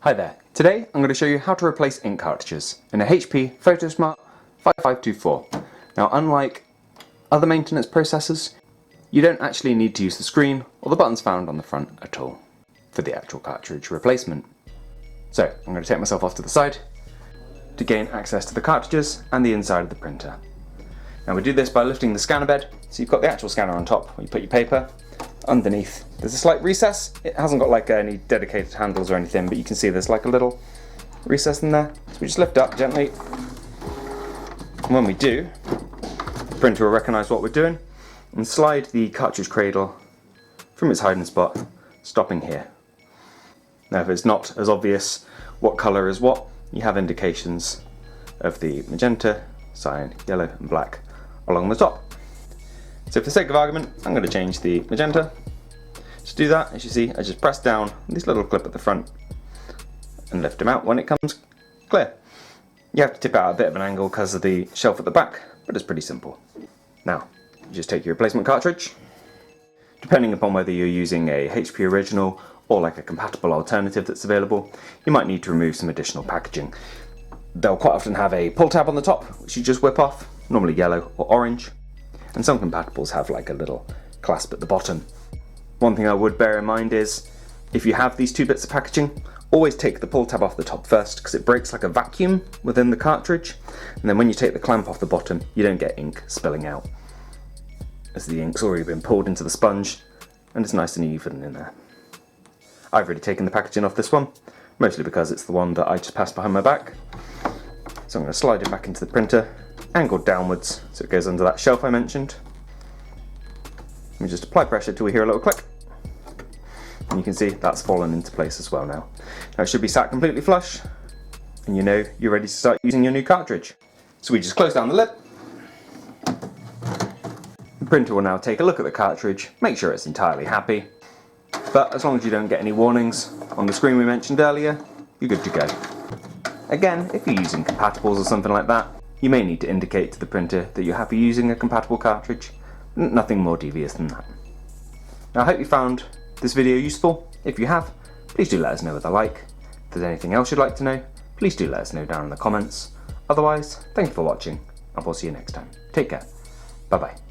Hi there, today I'm going to show you how to replace ink cartridges in a HP Photosmart 5524. Now, unlike other maintenance processors, you don't actually need to use the screen or the buttons found on the front at all for the actual cartridge replacement. So I'm going to take myself off to the side to gain access to the cartridges and the inside of the printer. Now we do this by lifting the scanner bed, so you've got the actual scanner on top where you put your paper. Underneath there's a slight recess. It hasn't got like any dedicated handles or anything, but you can see there's like a little recess in there. So we just lift up gently, and when we do, the printer will recognise what we're doing and slide the cartridge cradle from its hiding spot, stopping here. Now if it's not as obvious what colour is what, you have indications of the magenta, cyan, yellow and black along the top. So for the sake of argument, I'm going to change the magenta. To do that, as you see, I just press down on this little clip at the front and lift them out when it comes clear. You have to tip out a bit of an angle because of the shelf at the back, but it's pretty simple. Now, you just take your replacement cartridge. Depending upon whether you're using a HP original or like a compatible alternative that's available, you might need to remove some additional packaging. They'll quite often have a pull tab on the top, which you just whip off, normally yellow or orange. And some compatibles have like a little clasp at the bottom. One thing I would bear in mind is, if you have these two bits of packaging, always take the pull tab off the top first, because it breaks like a vacuum within the cartridge, and then when you take the clamp off the bottom, you don't get ink spilling out, as the ink's already been pulled into the sponge, and it's nice and even in there. I've already taken the packaging off this one, mostly because it's the one that I just passed behind my back. So I'm going to slide it back into the printer, angled downwards so it goes under that shelf I mentioned. We just apply pressure till we hear a little click, and you can see that's fallen into place as well now. Now it should be sat completely flush, and you know you're ready to start using your new cartridge. So we just close down the lid. The printer will now take a look at the cartridge, make sure it's entirely happy, but as long as you don't get any warnings on the screen we mentioned earlier, you're good to go. Again, if you're using compatibles or something like that, you may need to indicate to the printer that you're happy using a compatible cartridge. Nothing more devious than that. Now I hope you found this video useful. If you have, please do let us know with a like. If there's anything else you'd like to know, please do let us know down in the comments. Otherwise, thank you for watching, and we'll see you next time. Take care. Bye bye.